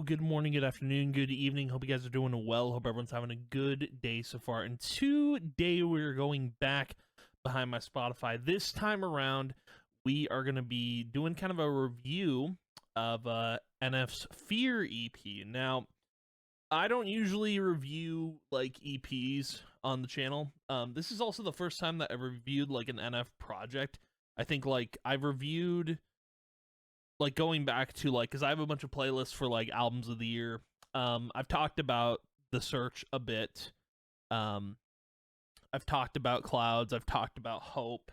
good morning, good afternoon, good evening. Hope you guys are doing well. Hope everyone's having a good day so far. And today we're going back behind my Spotify. This time around, we are going to be doing kind of a review of NF's Fear EP. Now, I don't usually review like EPs on the channel. This is also the first time that I reviewed like an NF project. I think like I've reviewed like going back to like because I have a bunch of playlists for like albums of the year. I've talked about The Search a bit. I've talked about Clouds. I've talked about Hope.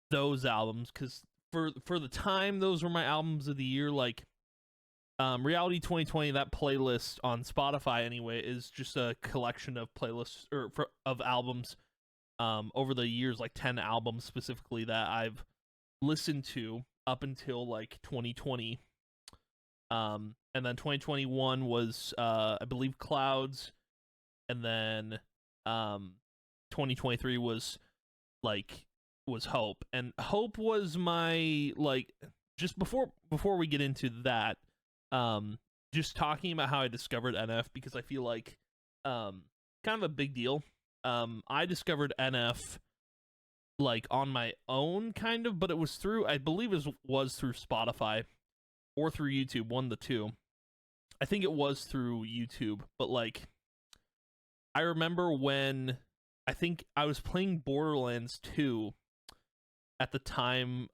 Those albums, because for the time those were my albums of the year. Like Reality 2020, that playlist on Spotify anyway is just a collection of playlists of albums over the years, like 10 albums specifically that I've listened to up until like 2020. And then 2021 was I believe Clouds, and then 2023 was Hope. And Hope was my like just before we get into that, just talking about how I discovered NF, because I feel like kind of a big deal. I discovered NF like on my own kind of, but it was through, I believe it was through Spotify or through YouTube, one of the two. I think it was through YouTube, but like I remember when I think I was playing Borderlands 2 at the time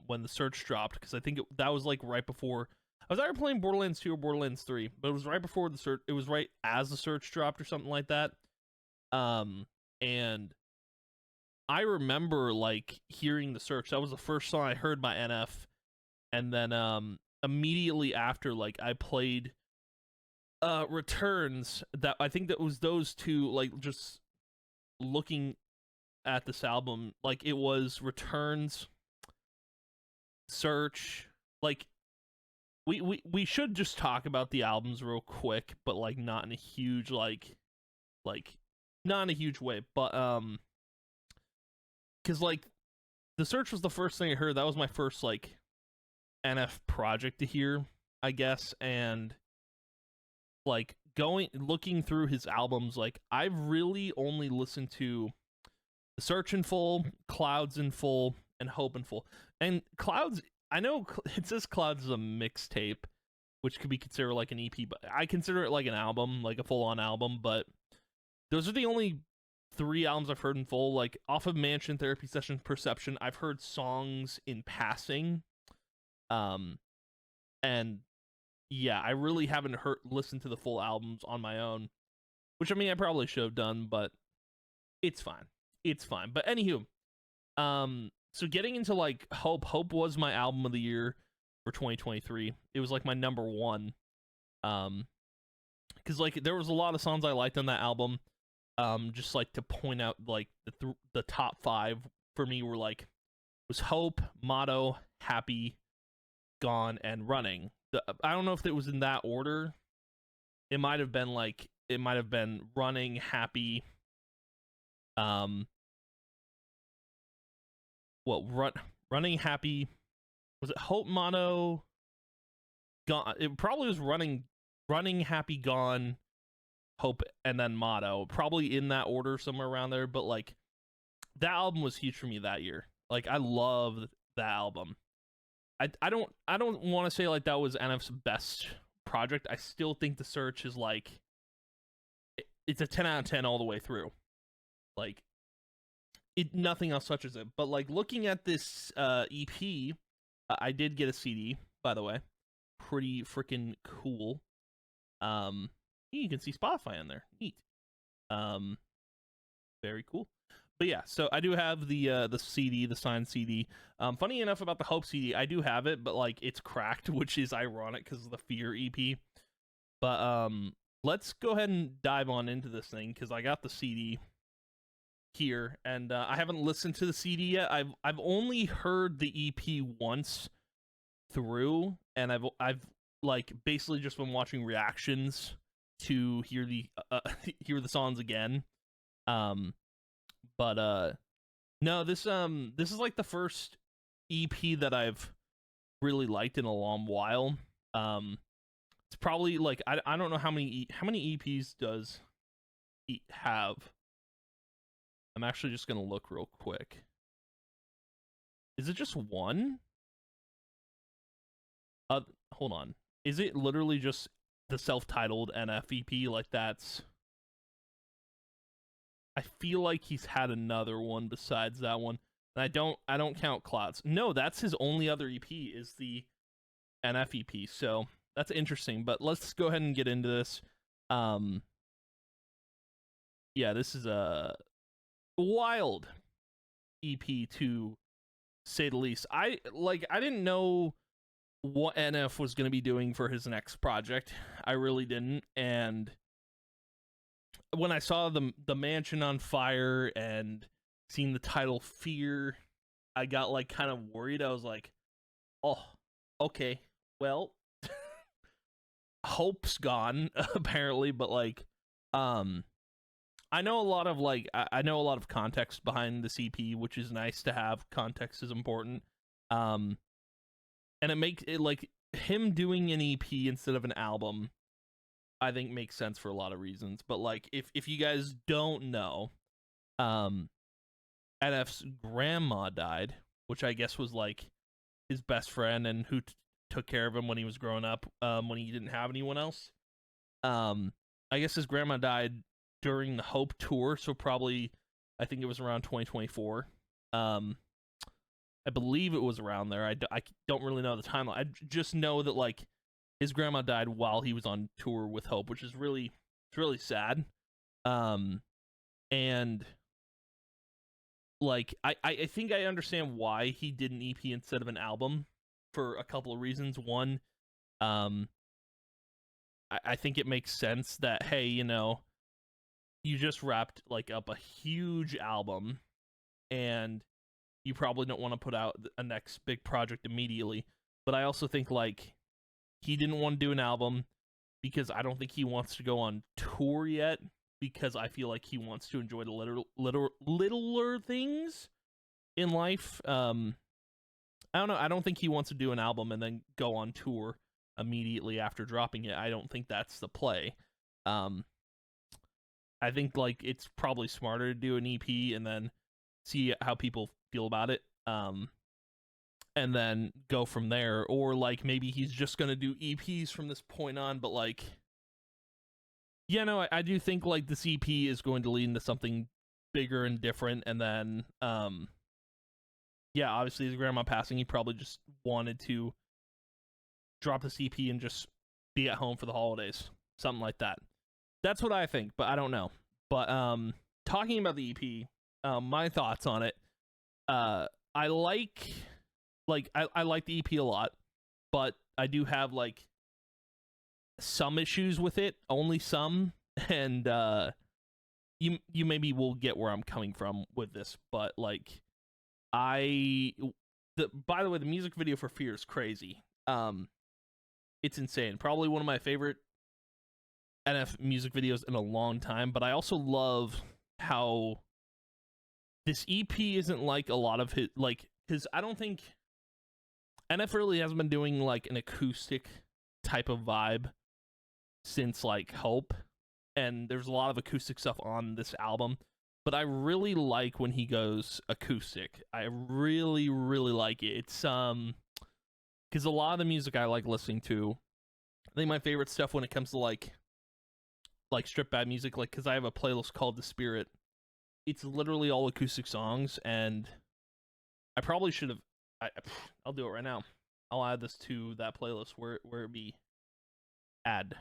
when The Search dropped, because I think that was like right before I was either playing Borderlands 2 or Borderlands 3, but it was right before The Search. It was right as The Search dropped or something like that. And I remember like hearing The Search. That was the first song I heard by NF, and then immediately after, like I played Returns. That I think that was those two. Like just looking at this album, like it was Returns, Search. Like we should just talk about the albums real quick, but like not in a huge like not in a huge way, but because like The Search was the first thing I heard. That was my first like NF project to hear, I guess. And like looking through his albums, like I've really only listened to The Search in full, Clouds in full, and Hope in full. And Clouds, I know it says Clouds is a mixtape, which could be considered like an EP, but I consider it like an album, like a full-on album. But those are the only 3 albums I've heard in full. Like off of Mansion, Therapy Session, Perception, I've heard songs in passing. And yeah, I really haven't listened to the full albums on my own, which I mean I probably should have done, but it's fine. It's fine. But anywho, so getting into like Hope was my album of the year for 2023. It was like my number 1. Because like there was a lot of songs I liked on that album. Just like to point out, like the top 5 for me were like was Hope, Motto, Happy, Gone, and Running. I don't know if it was in that order. It might have been Running, Happy, Running, Happy. Was it Hope, Motto, Gone? It probably was Running, Happy, Gone, Hope, and then Motto, probably in that order, somewhere around there. But like that album was huge for me that year. Like I loved that album. I don't want to say like that was NF's best project. I still think The Search is like it's a 10 out of 10 all the way through. Like nothing else touches it. But like looking at this EP, I did get a CD, by the way. Pretty freaking cool. You can see Spotify on there. Neat. Very cool. But yeah, so I do have the CD, the signed CD. Funny enough about the Hope CD, I do have it, but like it's cracked, which is ironic because of the Fear EP. But let's go ahead and dive on into this thing, because I got the CD here, and I haven't listened to the CD yet. I've only heard the EP once through, and I've like basically just been watching reactions to hear the hear the songs again. But no, this is like the first EP that I've really liked in a long while. It's probably like I don't know how many EPs does he have. I'm actually just gonna look real quick. Is it just one? Hold on. Is it literally just the self-titled NF EP? Like that's. I feel like he's had another one besides that one. And I don't count Clouds. No, that's his only other EP is the NF EP. So that's interesting. But let's go ahead and get into this. Yeah, this is a wild EP to say the least. I didn't know what NF was going to be doing for his next project. I really didn't. And when I saw the mansion on fire and seeing the title Fear, I got like kind of worried. I was like, oh, okay, well, hope's gone apparently, but like I know a lot of I know a lot of context behind the CP, which is nice to have. Context is important. And it makes it like him doing an EP instead of an album, I think makes sense for a lot of reasons. But like if you guys don't know, NF's grandma died, which I guess was like his best friend and who took care of him when he was growing up, when he didn't have anyone else. I guess his grandma died during the Hope tour, so probably I think it was around 2024. I believe it was around there. I don't really know the timeline. I just know that like his grandma died while he was on tour with Hope, which is really sad. And like I think I understand why he did an EP instead of an album for a couple of reasons. One, I think it makes sense that, hey, you know, you just wrapped like up a huge album and you probably don't want to put out a next big project immediately. But I also think like he didn't want to do an album because I don't think he wants to go on tour yet, because I feel like he wants to enjoy the littler things in life. I don't know. I don't think he wants to do an album and then go on tour immediately after dropping it. I don't think that's the play. I think like it's probably smarter to do an EP and then see how people feel about it, and then go from there. Or like maybe he's just gonna do EPs from this point on. But like, yeah, no, I do think like this EP is going to lead into something bigger and different. And then, yeah, obviously his grandma passing, he probably just wanted to drop this EP and just be at home for the holidays, something like that. That's what I think, but I don't know. But talking about the EP, my thoughts on it. I like the EP a lot, but I do have like some issues with it, only some, and you maybe will get where I'm coming from with this. But like by the way, the music video for Fear is crazy. It's insane. Probably one of my favorite NF music videos in a long time. But I also love how this EP isn't like a lot of his, like, because I don't think NF really hasn't been doing like an acoustic type of vibe since like Hope, and there's a lot of acoustic stuff on this album, but I really like when he goes acoustic. I really like it. It's because a lot of the music I like listening to, I think my favorite stuff when it comes to like stripped back music, like, because I have a playlist called The Spirit. It's literally all acoustic songs, and I probably should have. I'll do it right now. I'll add this to that playlist where it be add,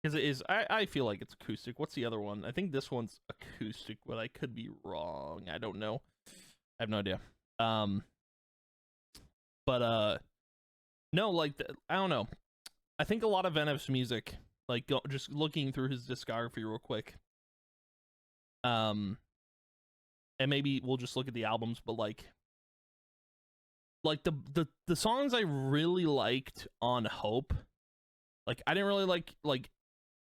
because it is. I feel like it's acoustic. What's the other one? I think this one's acoustic, but I could be wrong. I don't know. I have no idea. But no, like I don't know. I think a lot of NF's music, like just looking through his discography real quick. And maybe we'll just look at the albums, but like the songs I really liked on Hope, like I didn't really like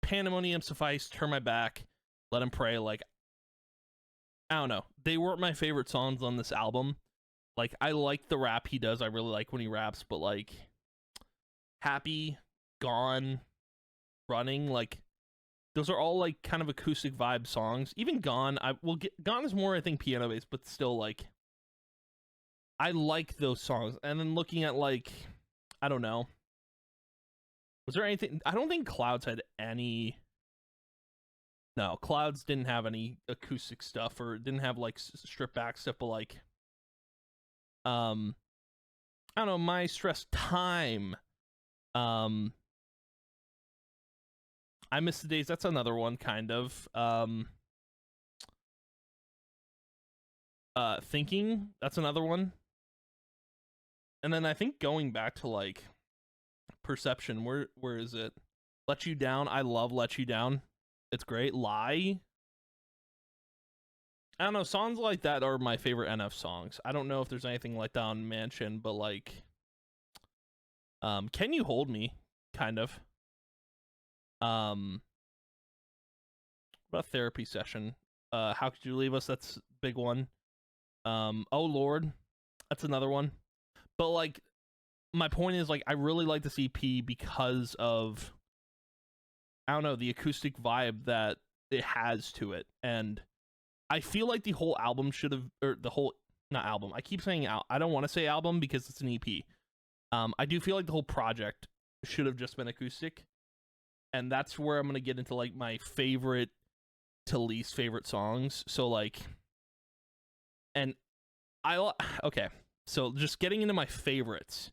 Pandemonium, Suffice, Turn My Back, Let Him Pray. Like, I don't know, they weren't my favorite songs on this album. Like, I like the rap he does. I really like when he raps, but like Happy, Gone, Running, like those are all like kind of acoustic vibe songs. Even Gone, Gone is more I think piano based, but still like I like those songs. And then looking at like I don't know. Was there anything? I don't think Clouds had any. No, Clouds didn't have any acoustic stuff or didn't have like stripped back stuff, but like I don't know, My Stressed Time. I Miss the Days, that's another one kind of. Thinking, that's another one. And then I think going back to like Perception, where is it? Let You Down. I love Let You Down. It's great. Lie. I don't know, songs like that are my favorite NF songs. I don't know if there's anything like that on Mansion, but like Can You Hold Me, kind of. What about Therapy Session? How Could You Leave Us? That's a big one. Oh Lord, that's another one. But like my point is like I really like this EP because of I don't know, the acoustic vibe that it has to it. And I feel like the whole album should have, or the whole, not album, I keep saying I don't want to say album because it's an EP. I do feel like the whole project should have just been acoustic. And that's where I'm going to get into like my favorite to least favorite songs. So like, and okay, so just getting into my favorites.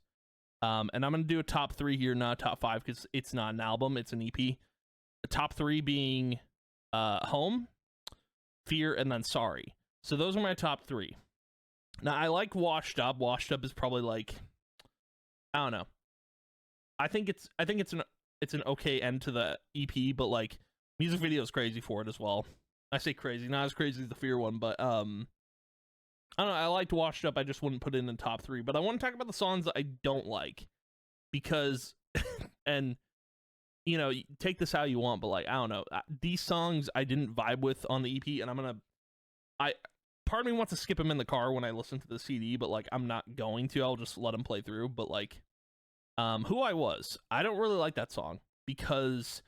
And I'm going to do a top 3 here, not a top 5, because it's not an album, it's an EP. The top 3 being Home, Fear, and then Sorry. So those are my top 3. Now I like Washed Up. Washed Up is probably like, I don't know. I think it's an okay end to the EP, but like music video is crazy for it as well. I say crazy, not as crazy as the Fear one, but I don't know. I liked Washed Up. I just wouldn't put it in the top 3. But I want to talk about the songs that I don't like because, and you know, take this how you want, but like I don't know, these songs I didn't vibe with on the EP, and part of me wants to skip them in the car when I listen to the CD, but like I'm not going to. I'll just let them play through. But like, Who I Was, I don't really like that song because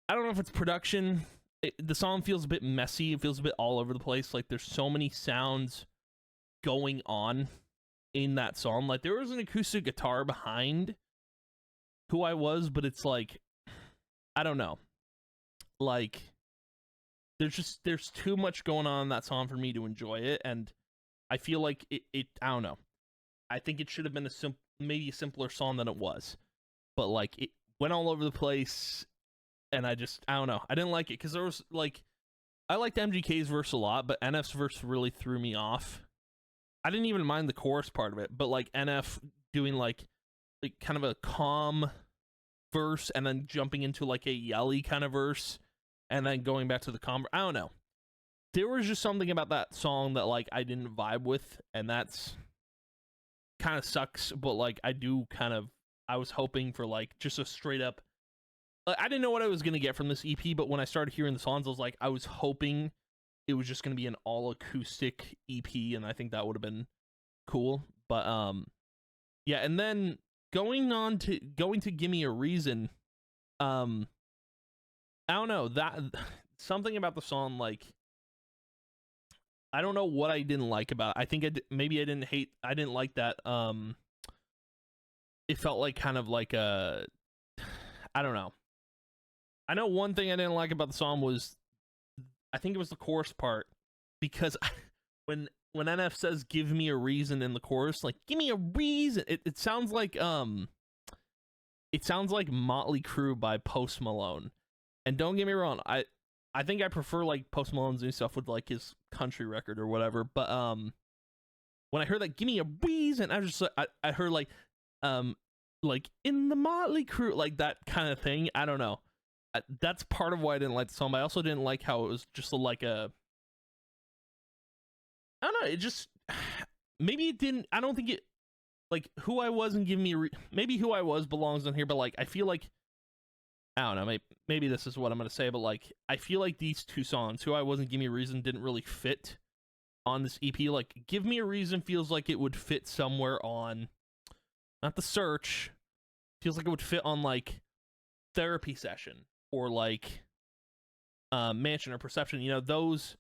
I don't know if it's production. The song feels a bit messy. It feels a bit all over the place. Like there's so many sounds going on in that song. Like there was an acoustic guitar behind Who I Was, but it's like, I don't know. Like there's too much going on in that song for me to enjoy it. And I feel like it I don't know. I think it should have been maybe a simpler song than it was. But like it went all over the place. And I don't know. I didn't like it because there was like, I liked MGK's verse a lot, but NF's verse really threw me off. I didn't even mind the chorus part of it, but like NF doing like kind of a calm verse and then jumping into like a yelly kind of verse and then going back to the calm. I don't know. There was just something about that song that like I didn't vibe with, and that's kind of sucks. But like I was hoping for like just a straight up. I didn't know what I was going to get from this EP, but when I started hearing the songs, I was hoping it was just going to be an all acoustic EP, and I think that would have been cool. But yeah, and then going to Give Me a Reason, I don't know, that something about the song, like I don't know what I didn't like about it. I think maybe I didn't like that it felt like kind of like a, I don't know. I know one thing I didn't like about the song was, I think it was the chorus part, because when NF says "give me a reason" in the chorus, like give me a reason, it sounds like Motley Crue by Post Malone. And don't get me wrong, I think I prefer like Post Malone's new stuff with like his country record or whatever. But when I heard that "give me a reason," I was just I heard like in the Motley Crue, like that kind of thing. I don't know. That's part of why I didn't like the song. But I also didn't like how it was just like a, I don't know. It just, maybe it didn't. I don't think it, like Who I Was and Give Me maybe Who I Was belongs on here, but like I feel like, I don't know. Maybe this is what I'm gonna say, but like I feel like these two songs, Who I Was and Give Me a Reason, didn't really fit on this EP. Like Give Me a Reason feels like it would fit somewhere on, not The Search. feels like it would fit on like Therapy Session or like Mansion or Perception. You know, those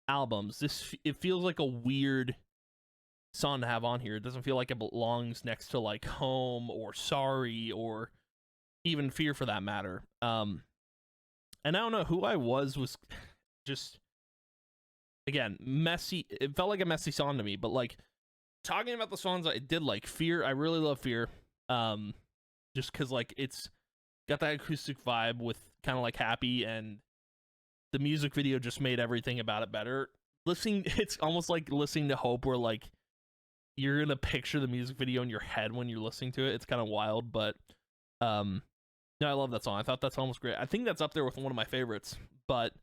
albums. It feels like a weird song to have on here. It doesn't feel like it belongs next to like Home or Sorry or even Fear for that matter. And I don't know, Who I Was just, again, messy. It felt like a messy song to me, but like talking about the songs I did like, Fear, I really love Fear. Just because like it's got that acoustic vibe with kind of like Happy, and the music video just made everything about it better. It's almost like listening to Hope, where like you're gonna picture the music video in your head when you're listening to it. It's kind of wild, but no, I love that song. I thought that song was great. I think that's up there with one of my favorites. But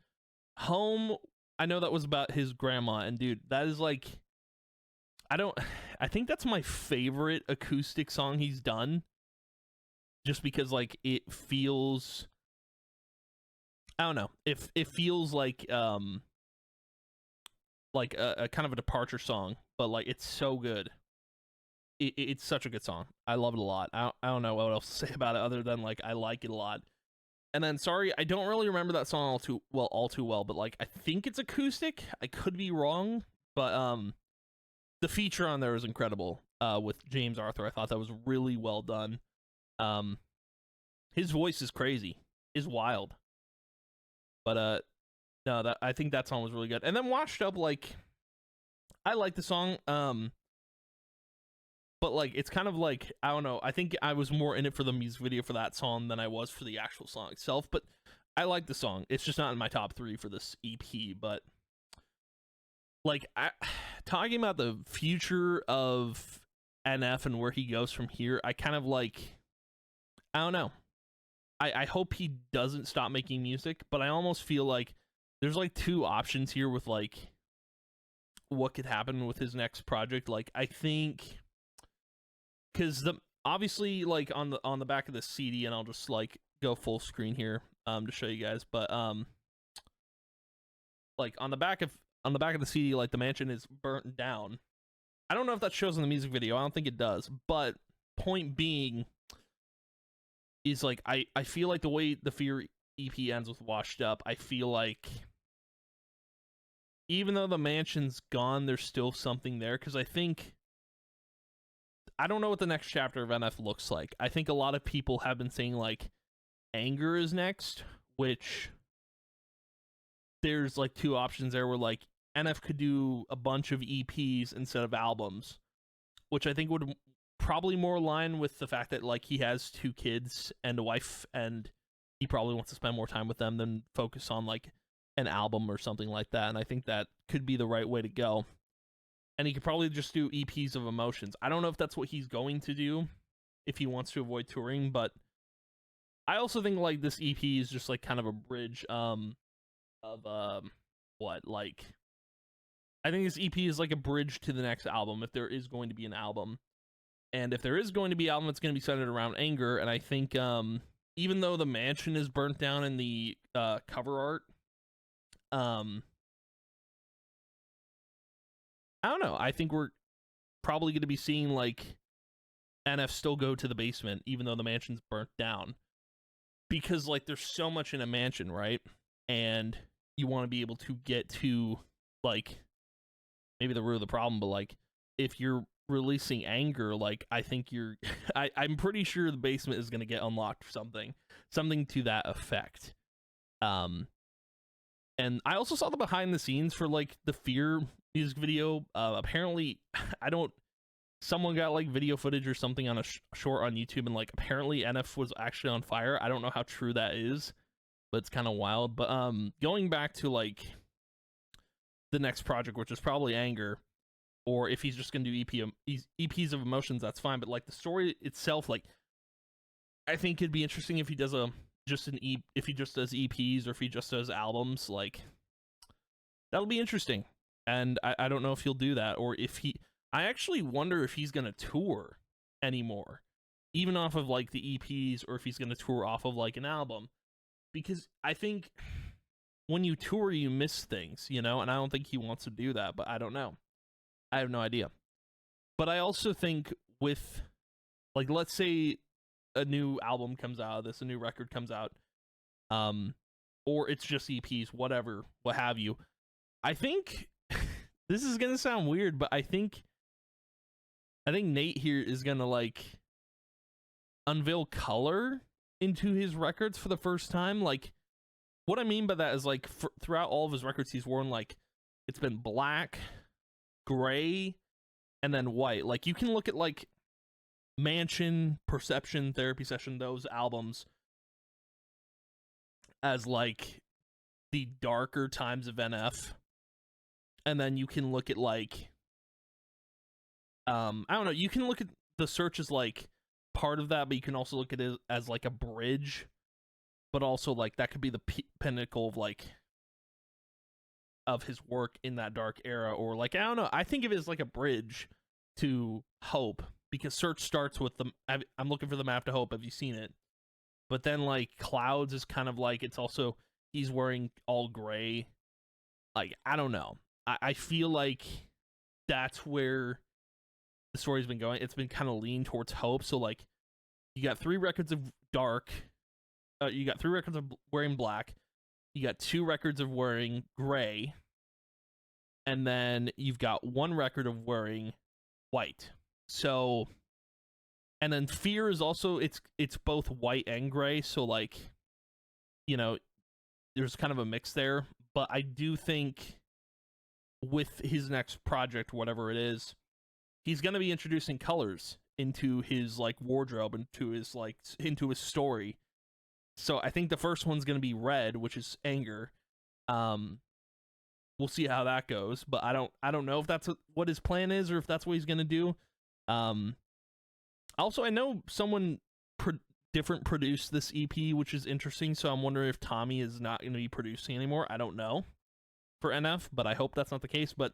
Home, I know that was about his grandma, and dude, that is like, I think that's my favorite acoustic song he's done, just because like it feels, I don't know, it feels like a kind of a departure song, but like it's so good. It's such a good song. I love it a lot. I don't know what else to say about it other than like I like it a lot. And then Sorry, I don't really remember that song all too well, but like I think it's acoustic. I could be wrong, but the feature on there is incredible. With James Arthur, I thought that was really well done. His voice is crazy, is wild. But no, I think that song was really good. And then Washed Up, like I like the song. But like it's kind of like, I don't know, I think I was more in it for the music video for that song than I was for the actual song itself. But I like the song. It's just not in my top 3 for this EP. But like talking about the future of NF and where he goes from here, I kind of like, I don't know. I hope he doesn't stop making music, but I almost feel like there's like 2 options here with like what could happen with his next project. Like I think, because obviously like on the back of the CD, and I'll just like go full screen here to show you guys, but like on the back of the CD, like the mansion is burnt down. I don't know if that shows in the music video. I don't think it does, but point being is like I feel like the way the Fear EP ends with Washed Up, I feel like even though the mansion's gone, there's still something there, because I don't know what the next chapter of NF looks like. I think a lot of people have been saying like Anger is next, which there's like 2 options there where like NF could do a bunch of EPs instead of albums, which I think would probably more align with the fact that like he has 2 kids and a wife, and he probably wants to spend more time with them than focus on like an album or something like that. And I think that could be the right way to go. And he could probably just do EPs of Emotions. I don't know if that's what he's going to do if he wants to avoid touring, but I also think like this EP is just like kind of a bridge of what, like I think this EP is like a bridge to the next album, if there is going to be an album. And if there is going to be an album, it's going to be centered around Anger. And I think even though the mansion is burnt down in the cover art, I don't know. I think we're probably going to be seeing like NF still go to the basement, even though the mansion's burnt down, because like there's so much in a mansion, right? And you want to be able to get to like maybe the root of the problem, but like if you're releasing Anger, like I think I'm pretty sure the basement is going to get unlocked for something to that effect. And I also saw the behind the scenes for like the Fear music video. Apparently, someone got like video footage or something on a short on YouTube, and like apparently NF was actually on fire. I don't know how true that is, but it's kind of wild. But going back to like the next project, which is probably Anger, or if he's just gonna do EPs of Emotions, that's fine. But like the story itself, like I think it'd be interesting if he does if he just does EPs, or if he just does albums. Like that'll be interesting. And I don't know if he'll do that, or if I actually wonder if he's gonna tour anymore, even off of like the EPs, or if he's gonna tour off of like an album, because I think when you tour you miss things, you know, and I don't think he wants to do that, but I don't know. I have no idea. But I also think with like, let's say a new album comes out of this, a new record comes out, or it's just EPs, whatever, what have you. I think this is gonna sound weird, but I think Nate here is gonna like unveil color into his records for the first time. Like, what I mean by that is like throughout all of his records, he's worn like it's been black, gray, and then white. Like, you can look at like Mansion, Perception, Therapy Session, those albums as like the darker times of NF, and then you can look at like I don't know, you can look at The Search as like part of that, but you can also look at it as like a bridge, but also like that could be the pinnacle of like of his work in that dark era. Or like, I don't know, I think of it as like a bridge to Hope, because Search starts with the I'm looking for the map to Hope, have you seen it? But then like Clouds is kind of like, it's also he's wearing all gray. Like, I don't know, I feel like that's where the story's been going. It's been kind of lean towards Hope. So like, you got 3 records of dark, you got 3 records of wearing black, you got 2 records of wearing gray, and then you've got 1 record of wearing white. So, and then Fear is also, it's both white and gray, so like, you know, there's kind of a mix there. But I do think with his next project, whatever it is, he's going to be introducing colors into his like wardrobe, into his story. So I think the first one's going to be red, which is anger. We'll see how that goes, but I don't know if that's what his plan is, or if that's what he's going to do. Also, I know someone different produced this EP, which is interesting, so I'm wondering if Tommy is not going to be producing anymore. I don't know for NF, but I hope that's not the case. But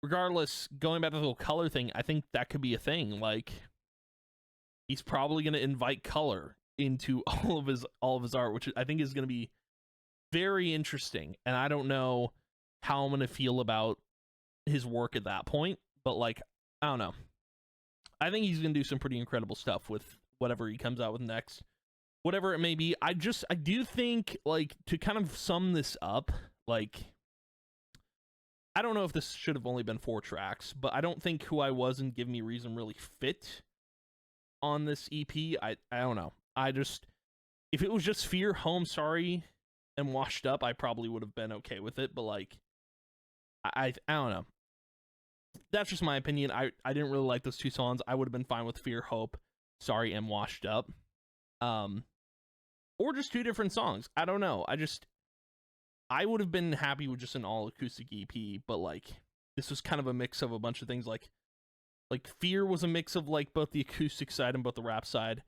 regardless, going back to the whole color thing, I think that could be a thing. Like, he's probably going to invite color into all of his art, which I think is going to be very interesting. And I don't know how I'm going to feel about his work at that point, but like, I don't know. I think he's going to do some pretty incredible stuff with whatever he comes out with next, whatever it may be. I do think, like, to kind of sum this up, like, I don't know if this should have only been 4 tracks, but I don't think Who I Was and Give Me Reason really fit on this EP. I don't know. If it was just Fear, Home, Sorry, and Washed Up, I probably would have been okay with it, but like, I don't know. That's just my opinion. I didn't really like those 2 songs. I would have been fine with Fear, Hope, Sorry, and Washed Up. Or just 2 different songs. I don't know. I would have been happy with just an all acoustic EP, but like, this was kind of a mix of a bunch of things. Like Fear was a mix of like both the acoustic side and both the rap side.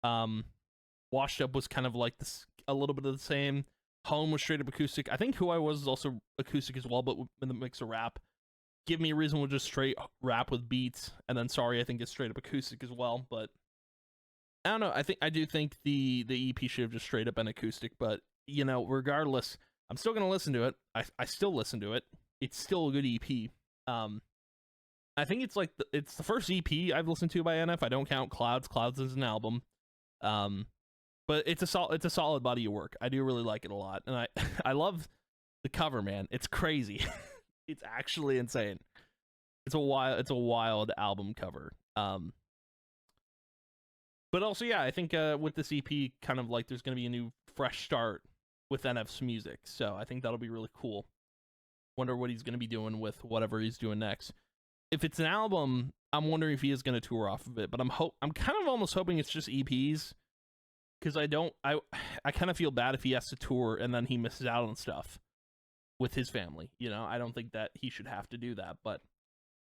Washed Up was kind of like this, a little bit of the same. Home was straight up acoustic. I think Who I Was is also acoustic as well, but with the mix of rap. Give Me a Reason was just straight rap with beats, and then Sorry, I think, is straight up acoustic as well. But I don't know. I do think the EP should have just straight up been acoustic. But you know, regardless, I'm still gonna listen to it. I still listen to it. It's still a good EP. I think it's like it's the first EP I've listened to by NF. I don't count Clouds. Clouds is an album. But it's a solid body of work. I do really like it a lot, and I love the cover, man. It's crazy. It's actually insane. It's a wild album cover. But also, yeah, I think with this EP, kind of like there's gonna be a new fresh start with NF's music. So I think that'll be really cool. Wonder what he's gonna be doing with whatever he's doing next. If it's an album, I'm wondering if he is gonna tour off of it. But I'm kind of almost hoping it's just EPs. Because I kind of feel bad if he has to tour and then he misses out on stuff with his family. You know, I don't think that he should have to do that. But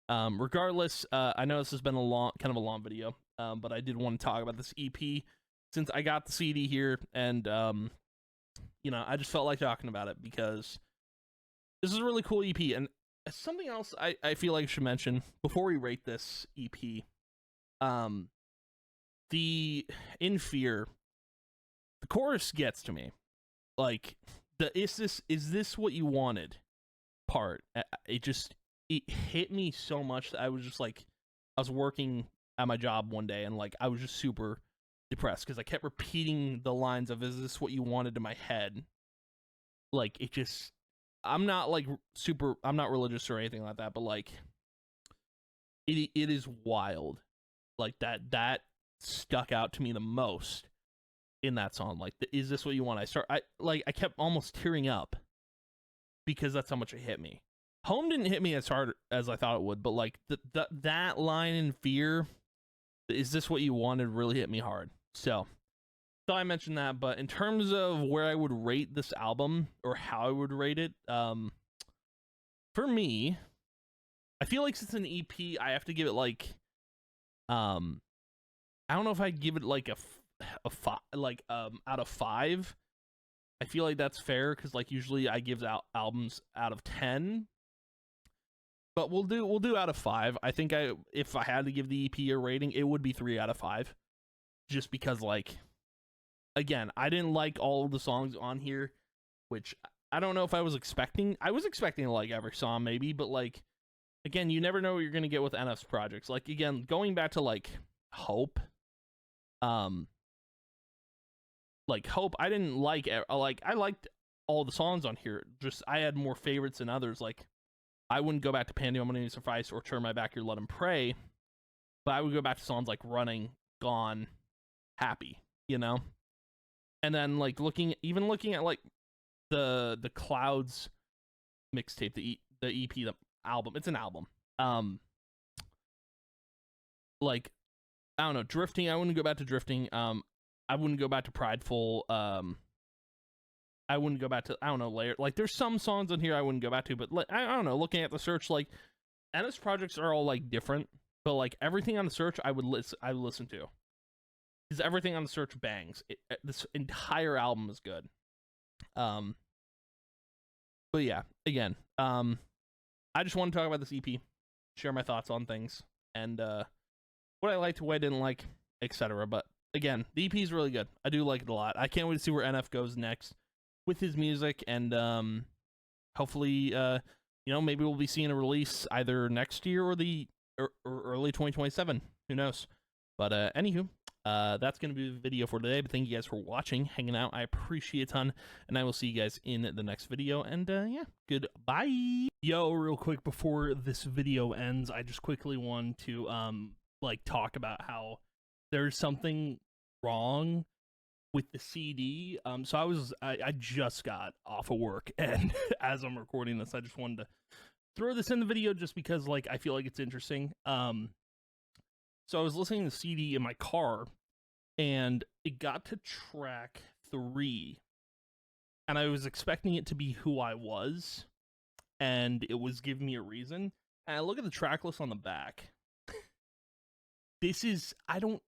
regardless, I know this has been kind of a long video, but I did want to talk about this EP since I got the CD here, and you know, I just felt like talking about it because this is a really cool EP. And something else I feel like I should mention before we rate this EP, the In Fear, the chorus gets to me. Like, is this what you wanted part? It hit me so much that I was just like, I was working at my job one day and like I was just super depressed because I kept repeating the lines of "Is this what you wanted?" in my head. Like it just, I'm not like I'm not religious or anything like that, but like it is wild. Like that stuck out to me the most in that song. Like, is this what you want? I kept almost tearing up because that's how much it hit me. Home didn't hit me as hard as I thought it would, but like that line in Fear, is this what you wanted, really hit me hard. So I mentioned that, but in terms of where I would rate this album or how I would rate it, for me, I feel like since it's an EP, I have to give it like, I don't know if I'd give it like a 5, like out of 5. I feel like that's fair because like usually I give out albums out of 10, but we'll do out of 5. I think if I had to give the EP a rating, it would be 3 out of 5, just because like, again, I didn't like all of the songs on here, which I don't know if I was expecting. I was expecting to like every song maybe, but like, again, you never know what you're gonna get with NF's projects. Like, again, going back to like Hope, like Hope, I didn't like I liked all the songs on here. Just I had more favorites than others. Like, I wouldn't go back to Pandemonium Suffice or Turn My Back Here, Let 'Em Pray, but I would go back to songs like Running, Gone, Happy, you know. And then like looking at like the Clouds mixtape, the EP, the album. It's an album. Like, I don't know, Drifting. I wouldn't go back to Drifting. I wouldn't go back to Prideful. I wouldn't go back to, I don't know, Layer. Like, there's some songs on here I wouldn't go back to, but like, I don't know. Looking at the search, like, NF's projects are all like different, but like everything on the search, I would listen to, because everything on the search bangs. This entire album is good. But yeah, again, I just want to talk about this EP, share my thoughts on things, and what I liked, what I didn't like, etc. But again, the EP is really good. I do like it a lot. I can't wait to see where NF goes next with his music, and hopefully, maybe we'll be seeing a release either next year or early 2027. Who knows? But anywho, that's going to be the video for today. But thank you guys for watching, hanging out. I appreciate it a ton, and I will see you guys in the next video. And yeah, goodbye. Yo, real quick before this video ends, I just quickly want to talk about how there's something wrong with the CD. So I just got off of work, and as I'm recording this, I just wanted to throw this in the video just because like I feel like it's interesting. So I was listening to the CD in my car, and it got to track 3, and I was expecting it to be Who I Was, and it was giving me a reason. And I look at the track list on the back. This is, I don't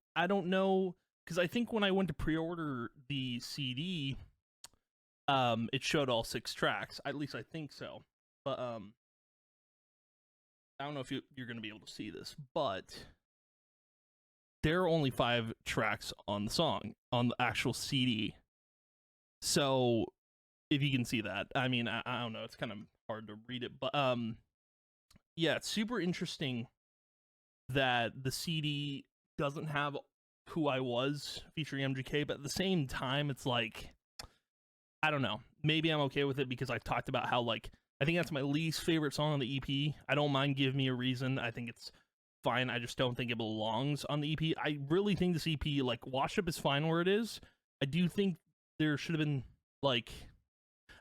know, because I think when I went to pre-order the CD, it showed all 6 tracks. At least I think so. But I don't know if you're going to be able to see this, but there are only 5 tracks on the song, on the actual CD. So if you can see that, I mean, I don't know, it's kind of hard to read it, but yeah, it's super interesting that the CD doesn't have Who I Was featuring MGK, but at the same time, it's like, I don't know, maybe I'm okay with it because I've talked about how, like, I think that's my least favorite song on the EP. I don't mind Give Me a Reason. I think it's fine. I just don't think it belongs on the EP. I really think this EP, like, Wash Up is fine where it is. I do think there should have been, like,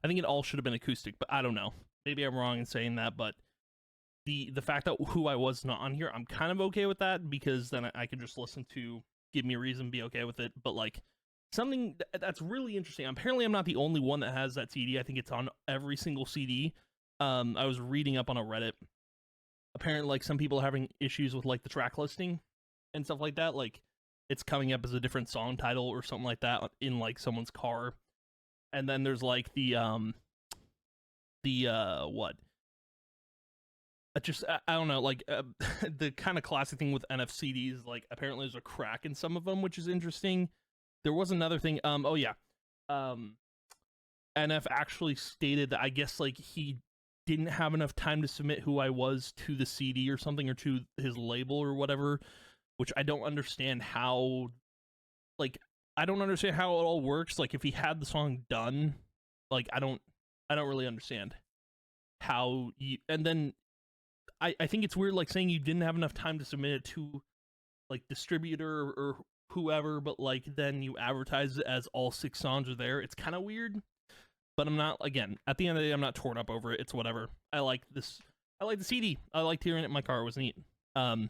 I think it all should have been acoustic, but I don't know. Maybe I'm wrong in saying that, but the fact that Who I Was not on here, I'm kind of okay with that, because then I could just listen to Give Me a Reason, be okay with it. But like, something that's really interesting, apparently I'm not the only one that has that CD. I think it's on every single CD. I was reading up on a Reddit. Apparently, like, some people are having issues with like the track listing and stuff like that. Like, it's coming up as a different song title or something like that in like someone's car. And then there's like the what? Just, I don't know, like, the kind of classic thing with NFCDs, like, apparently there's a crack in some of them, which is interesting. There was another thing, oh yeah, NF actually stated that I guess, like, he didn't have enough time to submit Who I Was to the CD or something, or to his label or whatever, which I don't understand how like I don't understand how it all works. Like if he had the song done, like I don't really understand how you. And then I think it's weird, like saying you didn't have enough time to submit it to like distributor or whoever, but like then you advertise it as all 6 songs are there. It's kind of weird, but I'm not, again, at the end of the day, I'm not torn up over it. It's whatever. I like this. I like the CD. I liked hearing it in my car. It was neat. I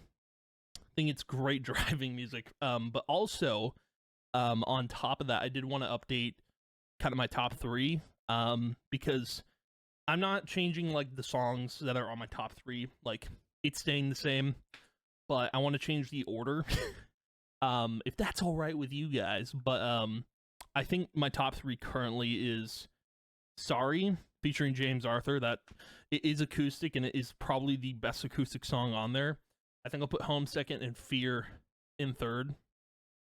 think it's great driving music. But also, on top of that, I did want to update kind of my top 3, because I'm not changing like the songs that are on my top 3. Like it's staying the same, but I want to change the order. If that's all right with you guys. But I think my top 3 currently is Sorry featuring James Arthur. That it is acoustic and it is probably the best acoustic song on there. I think I'll put Home second and Fear in third.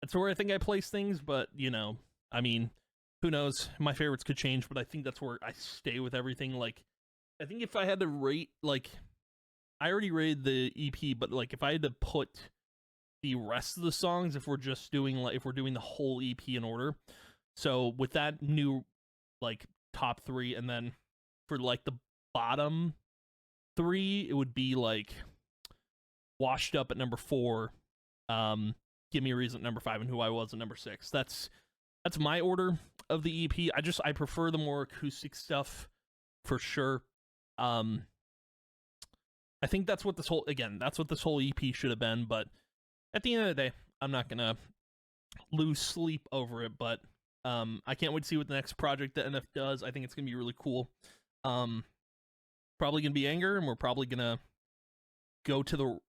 That's where I think I place things, but you know, I mean, who knows? My favorites could change, but I think that's where I stay with everything. Like, I think if I had to rate, like, I already rated the EP, but like if I had to put the rest of the songs, if we're just doing like if we're doing the whole EP in order, so with that new like top 3, and then for like the bottom 3, it would be like Washed Up at number 4, Give Me a Reason at number 5, and Who I Was at number 6. That's my order of the EP. I prefer the more acoustic stuff for sure. I think that's what this whole EP should have been, but at the end of the day, I'm not gonna lose sleep over it. But I can't wait to see what the next project that NF does. I think it's gonna be really cool. Probably gonna be Anger, and we're probably gonna go to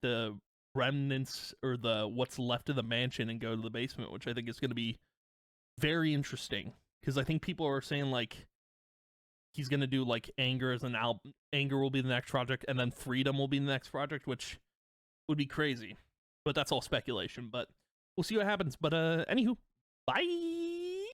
the remnants or the what's left of the mansion and go to the basement, which I think is gonna be very interesting, because I think people are saying like he's gonna do like Anger as an album. Anger will be the next project, and then Freedom will be the next project, which would be crazy. But that's all speculation. But we'll see what happens. But anywho, bye.